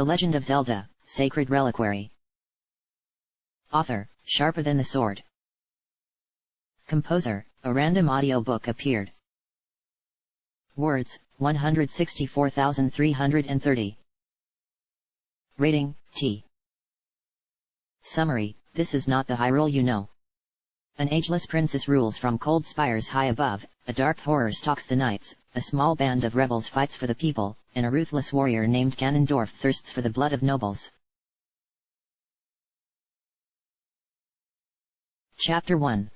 The Legend of Zelda, Sacred Reliquary. Author, Sharper Than the Sword. Composer, ARandomAudiobookAppeared. Words, 164,330. Rating, T. Summary, this is not the Hyrule you know. An ageless princess rules from cold spires high above, a dark horror stalks the nights, a small band of rebels fights for the people, and a ruthless warrior named Ganondorf thirsts for the blood of nobles. Chapter 1.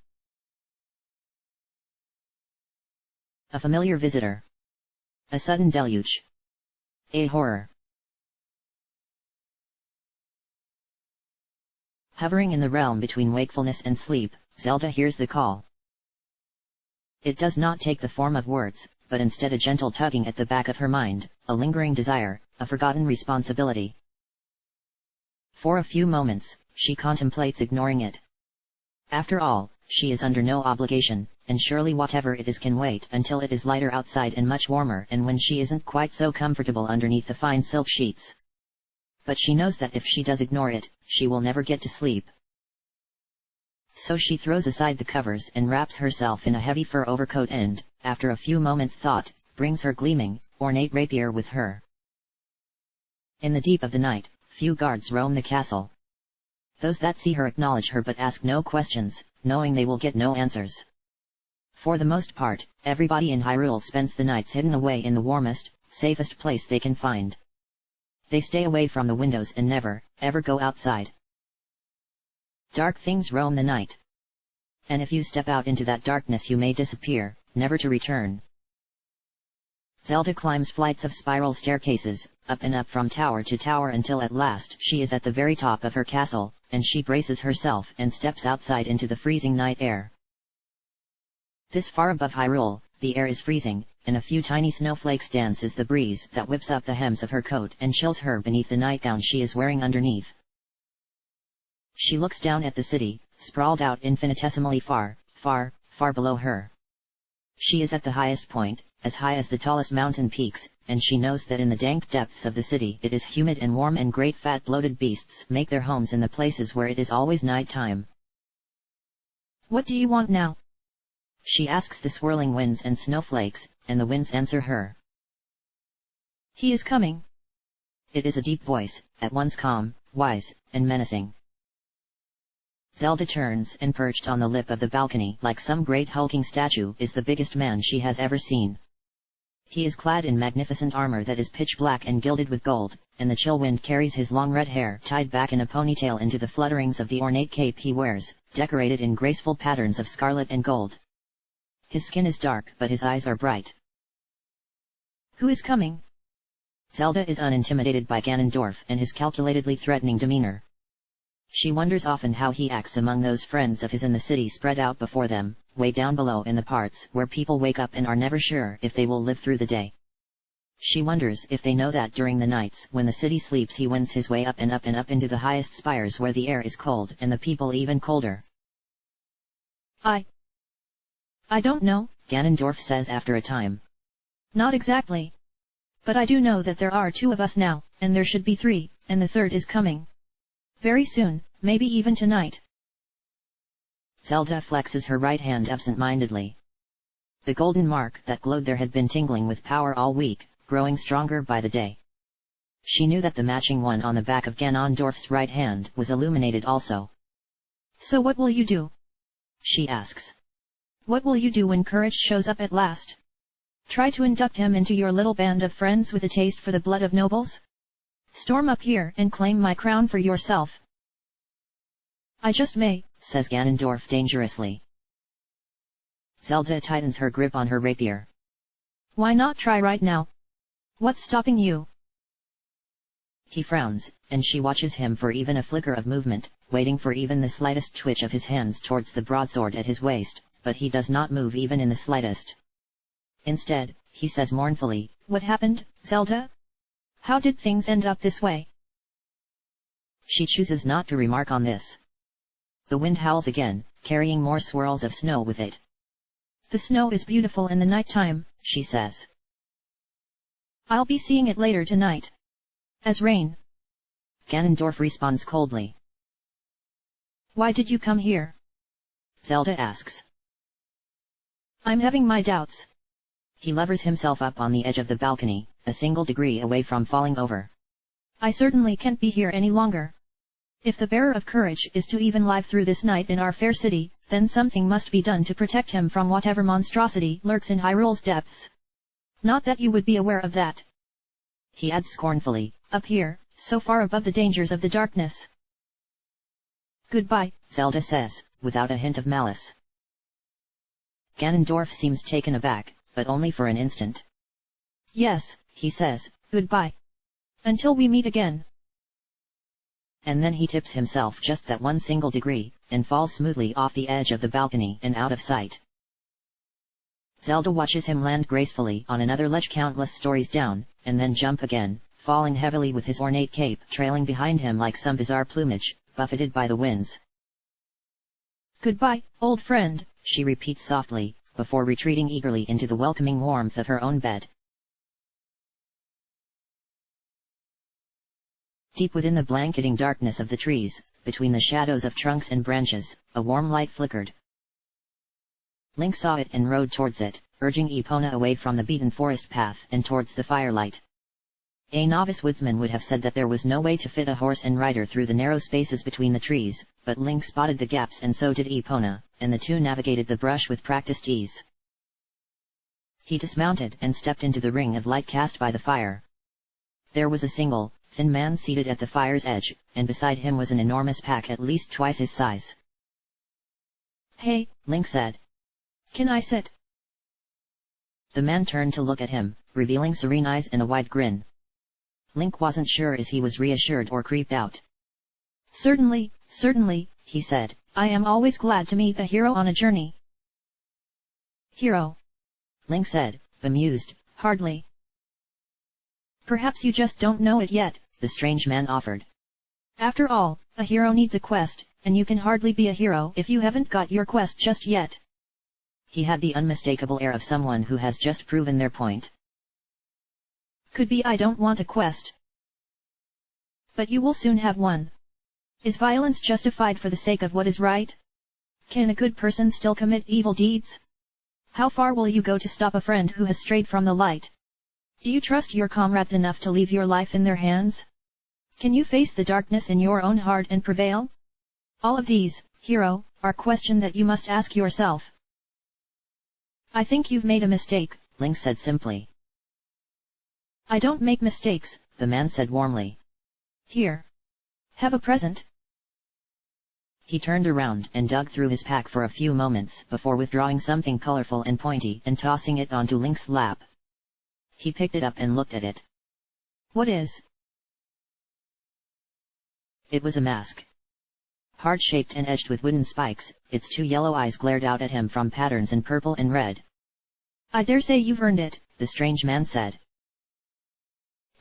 A familiar visitor. A sudden deluge. A horror. Hovering in the realm between wakefulness and sleep, Zelda hears the call. It does not take the form of words, but instead a gentle tugging at the back of her mind, a lingering desire, a forgotten responsibility. For a few moments, she contemplates ignoring it. After all, she is under no obligation, and surely whatever it is can wait until it is lighter outside and much warmer, and when she isn't quite so comfortable underneath the fine silk sheets. But she knows that if she does ignore it, she will never get to sleep. So she throws aside the covers and wraps herself in a heavy fur overcoat and, after a few moments' thought, brings her gleaming, ornate rapier with her. In the deep of the night, few guards roam the castle. Those that see her acknowledge her but ask no questions, knowing they will get no answers. For the most part, everybody in Hyrule spends the nights hidden away in the warmest, safest place they can find. They stay away from the windows and never, ever go outside. Dark things roam the night. And if you step out into that darkness you may disappear, never to return. Zelda climbs flights of spiral staircases, up and up from tower to tower until at last she is at the very top of her castle, and she braces herself and steps outside into the freezing night air. This far above Hyrule, the air is freezing, and a few tiny snowflakes dance as the breeze that whips up the hems of her coat and chills her beneath the nightgown she is wearing underneath. She looks down at the city, sprawled out infinitesimally far, far, far below her. She is at the highest point, as high as the tallest mountain peaks, and she knows that in the dank depths of the city it is humid and warm, and great fat bloated beasts make their homes in the places where it is always night time. "What do you want now?" she asks the swirling winds and snowflakes, and the winds answer her. "He is coming." It is a deep voice, at once calm, wise, and menacing. Zelda turns, and perched on the lip of the balcony like some great hulking statue is the biggest man she has ever seen. He is clad in magnificent armor that is pitch black and gilded with gold, and the chill wind carries his long red hair tied back in a ponytail into the flutterings of the ornate cape he wears, decorated in graceful patterns of scarlet and gold. His skin is dark but his eyes are bright. "Who is coming?" Zelda is unintimidated by Ganondorf and his calculatedly threatening demeanor. She wonders often how he acts among those friends of his in the city spread out before them, way down below in the parts where people wake up and are never sure if they will live through the day. She wonders if they know that during the nights when the city sleeps he wends his way up and up and up into the highest spires where the air is cold and the people even colder. I don't know," Ganondorf says after a time. "Not exactly. But I do know that there are 2 of us now, and there should be 3, and the 3rd is coming. Very soon, maybe even tonight." Zelda flexes her right hand absent-mindedly. The golden mark that glowed there had been tingling with power all week, growing stronger by the day. She knew that the matching one on the back of Ganondorf's right hand was illuminated also. "So what will you do?" she asks. "What will you do when courage shows up at last? Try to induct him into your little band of friends with a taste for the blood of nobles? Storm up here and claim my crown for yourself?" "I just may," says Ganondorf dangerously. Zelda tightens her grip on her rapier. "Why not try right now? What's stopping you?" He frowns, and she watches him for even a flicker of movement, waiting for even the slightest twitch of his hands towards the broadsword at his waist, but he does not move even in the slightest. Instead, he says mournfully, "What happened, Zelda? How did things end up this way?" She chooses not to remark on this. The wind howls again, carrying more swirls of snow with it. "The snow is beautiful in the night time," she says. "I'll be seeing it later tonight. As rain." Ganondorf responds coldly. Why did you come here? Zelda asks. I'm having my doubts. He levers himself up on the edge of the balcony, a single degree away from falling over. I certainly can't be here any longer. If the bearer of courage is to even live through this night in our fair city, then something must be done to protect him from whatever monstrosity lurks in Hyrule's depths. Not that you would be aware of that. He adds scornfully, up here, so far above the dangers of the darkness. Goodbye, Zelda says, without a hint of malice. Ganondorf seems taken aback, but only for an instant. Yes, he says, goodbye. Until we meet again. And then he tips himself just that one single degree, and falls smoothly off the edge of the balcony and out of sight. Zelda watches him land gracefully on another ledge countless stories down, and then jump again, falling heavily with his ornate cape trailing behind him like some bizarre plumage, buffeted by the winds. Goodbye, old friend, she repeats softly, before retreating eagerly into the welcoming warmth of her own bed. Deep within the blanketing darkness of the trees, between the shadows of trunks and branches, a warm light flickered. Link saw it and rode towards it, urging Epona away from the beaten forest path and towards the firelight. A novice woodsman would have said that there was no way to fit a horse and rider through the narrow spaces between the trees, but Link spotted the gaps and so did Epona, and the two navigated the brush with practiced ease. He dismounted and stepped into the ring of light cast by the fire. There was a single, thin man seated at the fire's edge, and beside him was an enormous pack at least twice his size. Hey, Link said. Can I sit? The man turned to look at him, revealing serene eyes and a wide grin. Link wasn't sure as he was reassured or creeped out. Certainly, certainly, he said, I am always glad to meet a hero on a journey. Hero? Link said, bemused, hardly. Perhaps you just don't know it yet, the strange man offered. After all, a hero needs a quest, and you can hardly be a hero if you haven't got your quest just yet. He had the unmistakable air of someone who has just proven their point. Could be I don't want a quest. But you will soon have one. Is violence justified for the sake of what is right? Can a good person still commit evil deeds? How far will you go to stop a friend who has strayed from the light? Do you trust your comrades enough to leave your life in their hands? Can you face the darkness in your own heart and prevail? All of these, hero, are questions that you must ask yourself. I think you've made a mistake, Link said simply. I don't make mistakes, the man said warmly. Here. Have a present. He turned around and dug through his pack for a few moments before withdrawing something colorful and pointy and tossing it onto Link's lap. He picked it up and looked at it. What is? It was a mask. Heart-shaped and edged with wooden spikes, its two yellow eyes glared out at him from patterns in purple and red. I dare say you've earned it, the strange man said.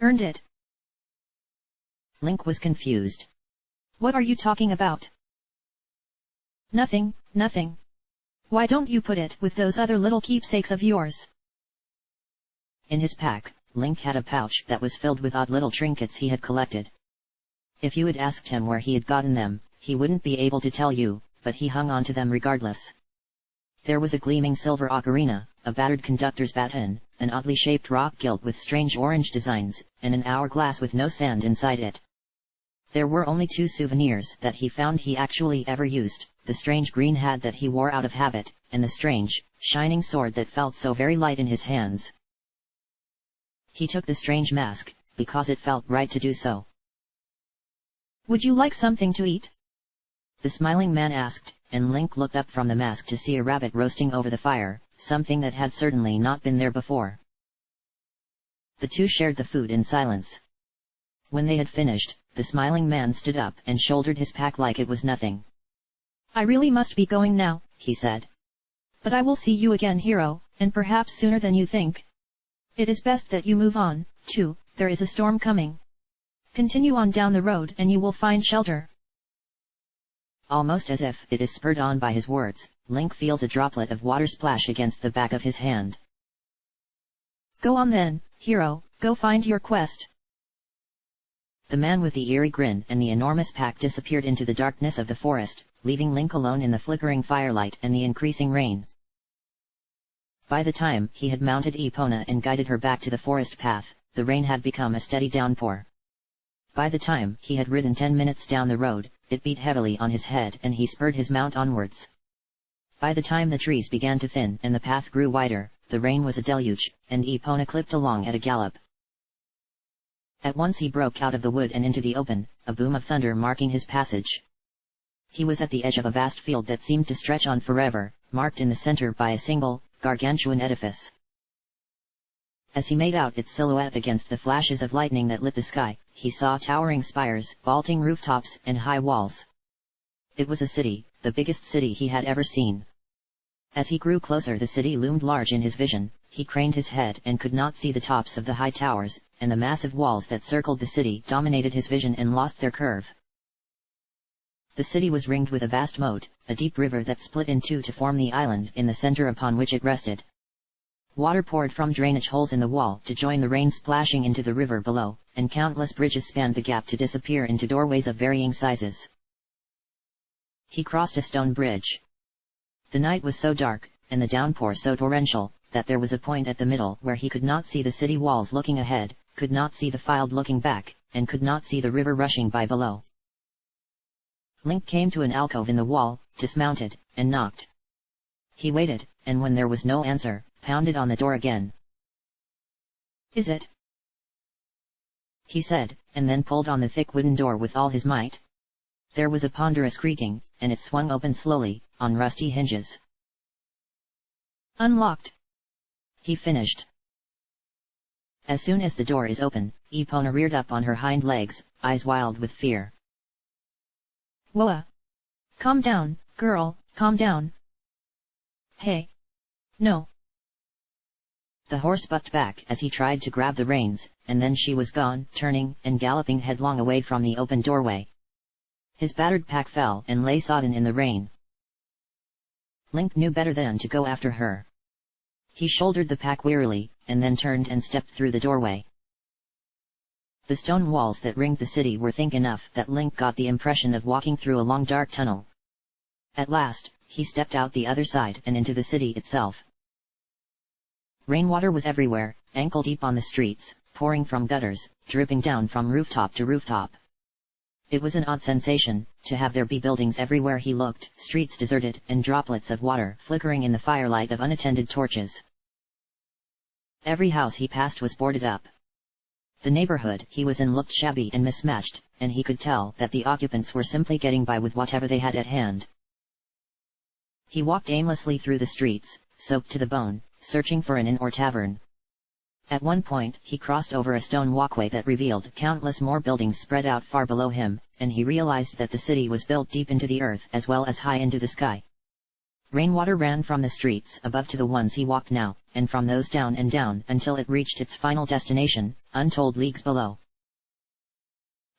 Earned it? Link was confused. What are you talking about? Nothing, nothing. Why don't you put it with those other little keepsakes of yours? In his pack, Link had a pouch that was filled with odd little trinkets he had collected. If you had asked him where he had gotten them, he wouldn't be able to tell you, but he hung on to them regardless. There was a gleaming silver ocarina, a battered conductor's baton, an oddly shaped rock gilt with strange orange designs, and an hourglass with no sand inside it. There were only two souvenirs that he found he actually ever used, the strange green hat that he wore out of habit, and the strange, shining sword that felt so very light in his hands. He took the strange mask, because it felt right to do so. Would you like something to eat? The smiling man asked, and Link looked up from the mask to see a rabbit roasting over the fire, something that had certainly not been there before. The two shared the food in silence. When they had finished, the smiling man stood up and shouldered his pack like it was nothing. I really must be going now, he said. But I will see you again, hero, and perhaps sooner than you think. It is best that you move on, too, there is a storm coming. Continue on down the road and you will find shelter. Almost as if it is spurred on by his words, Link feels a droplet of water splash against the back of his hand. Go on then, hero, go find your quest. The man with the eerie grin and the enormous pack disappeared into the darkness of the forest, leaving Link alone in the flickering firelight and the increasing rain. By the time he had mounted Epona and guided her back to the forest path, the rain had become a steady downpour. By the time he had ridden 10 minutes down the road, it beat heavily on his head and he spurred his mount onwards. By the time the trees began to thin and the path grew wider, the rain was a deluge, and Epona clipped along at a gallop. At once he broke out of the wood and into the open, a boom of thunder marking his passage. He was at the edge of a vast field that seemed to stretch on forever, marked in the center by a single, gargantuan edifice. As he made out its silhouette against the flashes of lightning that lit the sky, he saw towering spires, vaulting rooftops, and high walls. It was a city, the biggest city he had ever seen. As he grew closer, the city loomed large in his vision. He craned his head and could not see the tops of the high towers, and the massive walls that circled the city dominated his vision and lost their curve. The city was ringed with a vast moat, a deep river that split in two to form the island in the center upon which it rested. Water poured from drainage holes in the wall to join the rain splashing into the river below, and countless bridges spanned the gap to disappear into doorways of varying sizes. He crossed a stone bridge. The night was so dark, and the downpour so torrential, that there was a point at the middle where he could not see the city walls looking ahead, could not see the field looking back, and could not see the river rushing by below. Link came to an alcove in the wall, dismounted, and knocked. He waited, and when there was no answer, pounded on the door again. "Is it?" he said, and then pulled on the thick wooden door with all his might. There was a ponderous creaking, and it swung open slowly, on rusty hinges. "Unlocked," he finished. As soon as the door is open, Epona reared up on her hind legs, eyes wild with fear. "Whoa! Calm down, girl, calm down." "Hey! No!" The horse bucked back as he tried to grab the reins, and then she was gone, turning and galloping headlong away from the open doorway. His battered pack fell and lay sodden in the rain. Link knew better than to go after her. He shouldered the pack wearily, and then turned and stepped through the doorway. The stone walls that ringed the city were thick enough that Link got the impression of walking through a long dark tunnel. At last, he stepped out the other side and into the city itself. Rainwater was everywhere, ankle-deep on the streets, pouring from gutters, dripping down from rooftop to rooftop. It was an odd sensation, to have there be buildings everywhere he looked, streets deserted, and droplets of water flickering in the firelight of unattended torches. Every house he passed was boarded up. The neighborhood he was in looked shabby and mismatched, and he could tell that the occupants were simply getting by with whatever they had at hand. He walked aimlessly through the streets, soaked to the bone, searching for an inn or tavern. At one point he crossed over a stone walkway that revealed countless more buildings spread out far below him, and he realized that the city was built deep into the earth as well as high into the sky. Rainwater ran from the streets above to the ones he walked now, and from those down and down until it reached its final destination, untold leagues below.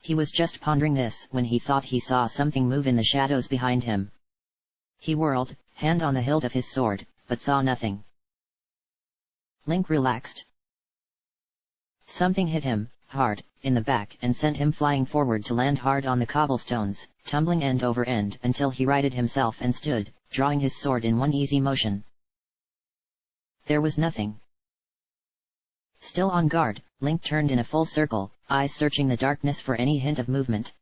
He was just pondering this when he thought he saw something move in the shadows behind him. He whirled, hand on the hilt of his sword, but saw nothing. Link relaxed. Something hit him, hard, in the back and sent him flying forward to land hard on the cobblestones, tumbling end over end until he righted himself and stood, drawing his sword in one easy motion. There was nothing. Still on guard, Link turned in a full circle, eyes searching the darkness for any hint of movement.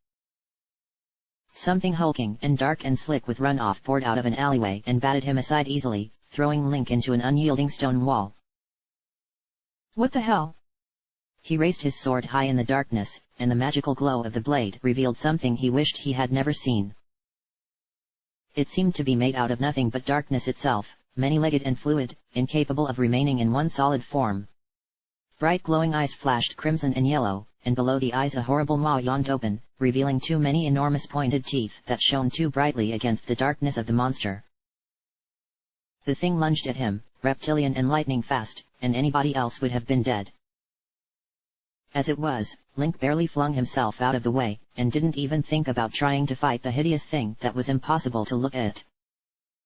Something hulking and dark and slick with runoff poured out of an alleyway and batted him aside easily, throwing Link into an unyielding stone wall. "What the hell?" He raised his sword high in the darkness, and the magical glow of the blade revealed something he wished he had never seen. It seemed to be made out of nothing but darkness itself, many-legged and fluid, incapable of remaining in one solid form. Bright glowing eyes flashed crimson and yellow, and below the eyes a horrible maw yawned open, revealing too many enormous pointed teeth that shone too brightly against the darkness of the monster. The thing lunged at him, reptilian and lightning fast, and anybody else would have been dead. As it was, Link barely flung himself out of the way, and didn't even think about trying to fight the hideous thing that was impossible to look at.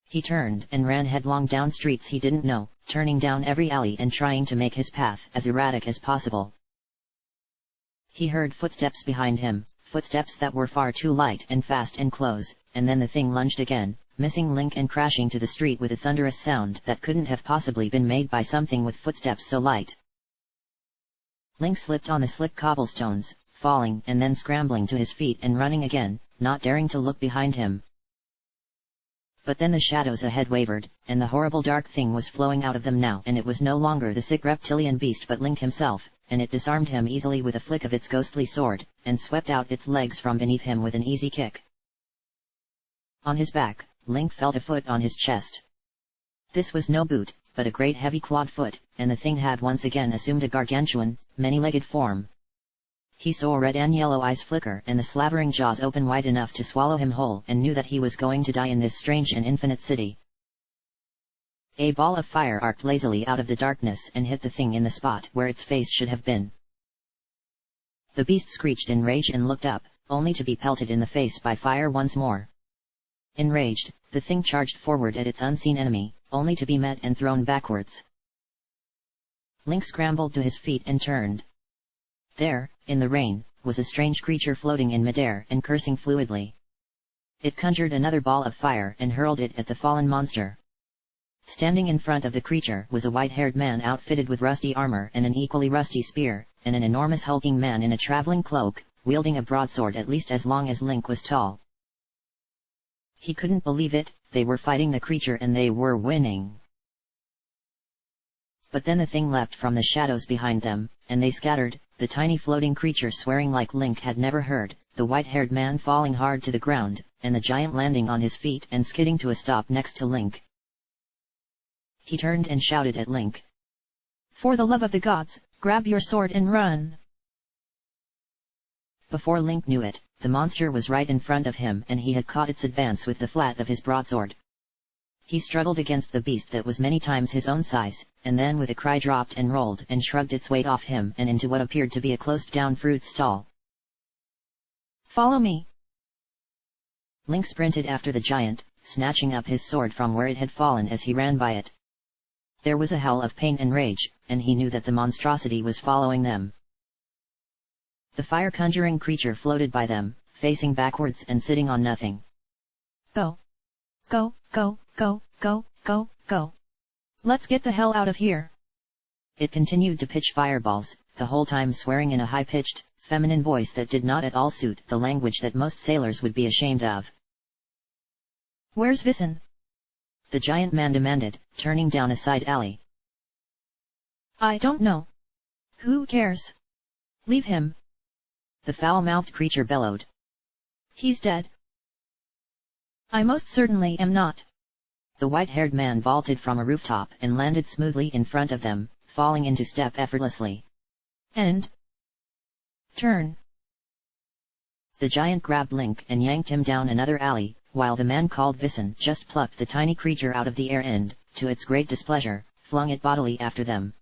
He turned and ran headlong down streets he didn't know, turning down every alley and trying to make his path as erratic as possible. He heard footsteps behind him, footsteps that were far too light and fast and close, and then the thing lunged again, missing Link and crashing to the street with a thunderous sound that couldn't have possibly been made by something with footsteps so light. Link slipped on the slick cobblestones, falling and then scrambling to his feet and running again, not daring to look behind him. But then the shadows ahead wavered, and the horrible dark thing was flowing out of them now, and it was no longer the sick reptilian beast but Link himself, and it disarmed him easily with a flick of its ghostly sword, and swept out its legs from beneath him with an easy kick. On his back, Link felt a foot on his chest. This was no boot, but a great heavy clawed foot, and the thing had once again assumed a gargantuan, many-legged form. He saw red and yellow eyes flicker and the slavering jaws open wide enough to swallow him whole, and knew that he was going to die in this strange and infinite city. A ball of fire arced lazily out of the darkness and hit the thing in the spot where its face should have been. The beast screeched in rage and looked up, only to be pelted in the face by fire once more. Enraged, the thing charged forward at its unseen enemy, only to be met and thrown backwards. Link scrambled to his feet and turned. There, in the rain, was a strange creature floating in midair and cursing fluidly. It conjured another ball of fire and hurled it at the fallen monster. Standing in front of the creature was a white-haired man outfitted with rusty armor and an equally rusty spear, and an enormous hulking man in a traveling cloak, wielding a broadsword at least as long as Link was tall. He couldn't believe it, they were fighting the creature and they were winning. But then the thing leapt from the shadows behind them, and they scattered, the tiny floating creature swearing like Link had never heard, the white-haired man falling hard to the ground, and the giant landing on his feet and skidding to a stop next to Link. He turned and shouted at Link. "For the love of the gods, grab your sword and run!" Before Link knew it, the monster was right in front of him and he had caught its advance with the flat of his broadsword. He struggled against the beast that was many times his own size, and then with a cry dropped and rolled and shrugged its weight off him and into what appeared to be a closed-down fruit stall. "Follow me!" Link sprinted after the giant, snatching up his sword from where it had fallen as he ran by it. There was a howl of pain and rage, and he knew that the monstrosity was following them. The fire-conjuring creature floated by them, facing backwards and sitting on nothing. "Go! Go, go, go, go, go, go! Let's get the hell out of here!" It continued to pitch fireballs, the whole time swearing in a high-pitched, feminine voice that did not at all suit the language that most sailors would be ashamed of. "Where's Vissen?" the giant man demanded, turning down a side alley. "I don't know. Who cares? Leave him!" the foul-mouthed creature bellowed. "He's dead." "I most certainly am not." The white-haired man vaulted from a rooftop and landed smoothly in front of them, falling into step effortlessly. "And turn." The giant grabbed Link and yanked him down another alley, while the man called Vissen just plucked the tiny creature out of the air and, to its great displeasure, flung it bodily after them.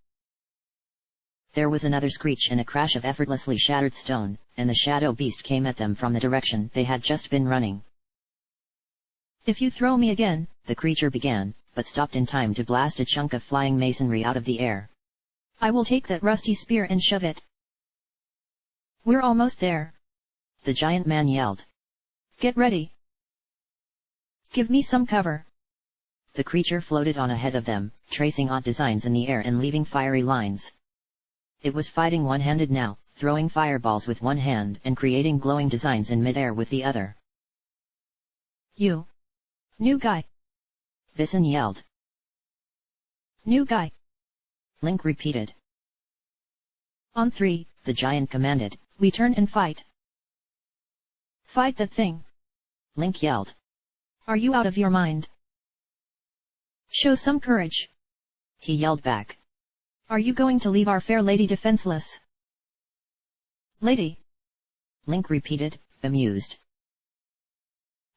There was another screech and a crash of effortlessly shattered stone, and the shadow beast came at them from the direction they had just been running. "If you throw me again," the creature began, but stopped in time to blast a chunk of flying masonry out of the air. "I will take that rusty spear and shove it." "We're almost there," the giant man yelled. "Get ready. Give me some cover." The creature floated on ahead of them, tracing odd designs in the air and leaving fiery lines. It was fighting one-handed now, throwing fireballs with one hand and creating glowing designs in mid-air with the other. "You new guy!" Vissen yelled. "New guy!" Link repeated. "On 3, the giant commanded. "We turn and fight." "Fight that thing!" Link yelled. "Are you out of your mind? Show some courage!" he yelled back. "Are you going to leave our fair lady defenseless?" "Lady!" Link repeated, bemused.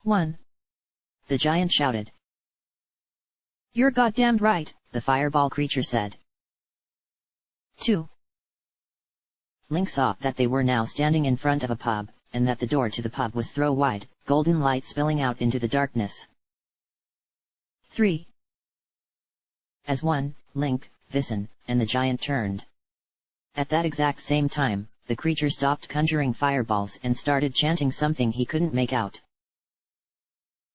1. The giant shouted. "You're goddamned right," the fireball creature said. 2. Link saw that they were now standing in front of a pub, and that the door to the pub was thrown wide, golden light spilling out into the darkness. 3. As one, Link, Vissen, and the giant turned. At that exact same time, the creature stopped conjuring fireballs and started chanting something he couldn't make out.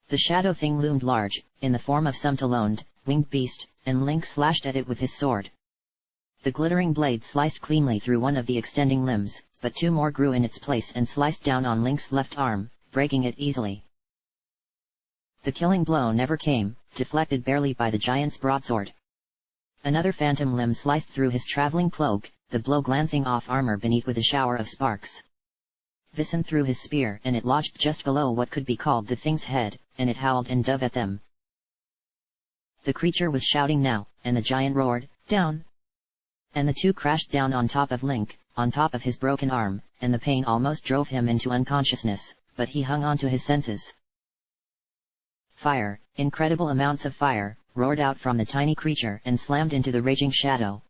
The shadow thing loomed large, in the form of some taloned, winged beast, and Link slashed at it with his sword. The glittering blade sliced cleanly through one of the extending limbs, but two more grew in its place and sliced down on Link's left arm, breaking it easily. The killing blow never came, deflected barely by the giant's broadsword. Another phantom limb sliced through his traveling cloak, the blow glancing off armor beneath with a shower of sparks. Vissen threw his spear and it lodged just below what could be called the thing's head, and it howled and dove at them. The creature was shouting now, and the giant roared, "Down!" And the two crashed down on top of Link, on top of his broken arm, and the pain almost drove him into unconsciousness, but he hung on to his senses. Fire, incredible amounts of fire, roared out from the tiny creature and slammed into the raging shadow.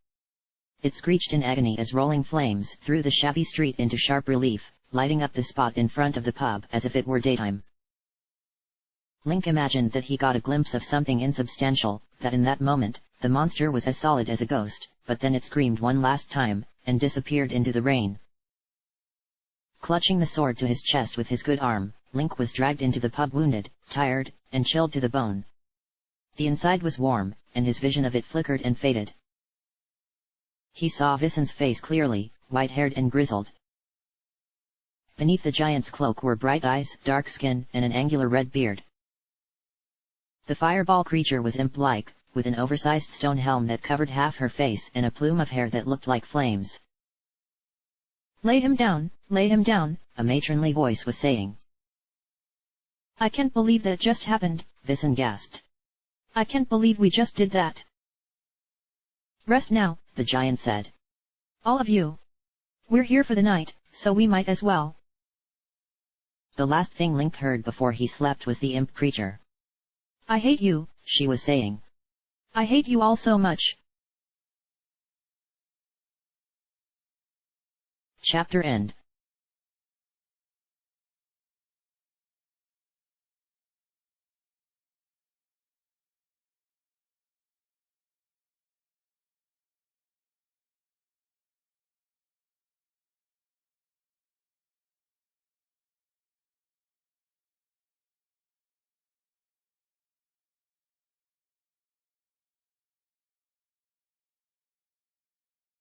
It screeched in agony as rolling flames threw the shabby street into sharp relief, lighting up the spot in front of the pub as if it were daytime. Link imagined that he got a glimpse of something insubstantial, that in that moment, the monster was as solid as a ghost, but then it screamed one last time, and disappeared into the rain. Clutching the sword to his chest with his good arm, Link was dragged into the pub wounded, tired, and chilled to the bone. The inside was warm, and his vision of it flickered and faded. He saw Vissen's face clearly, white-haired and grizzled. Beneath the giant's cloak were bright eyes, dark skin, and an angular red beard. The fireball creature was imp-like, with an oversized stone helm that covered half her face and a plume of hair that looked like flames. Lay him down," a matronly voice was saying. "I can't believe that just happened," Vissen gasped. "I can't believe we just did that." "Rest now," the giant said. "All of you. We're here for the night, so we might as well." The last thing Link heard before he slept was the imp creature. "I hate you," she was saying. "I hate you all so much." Chapter end.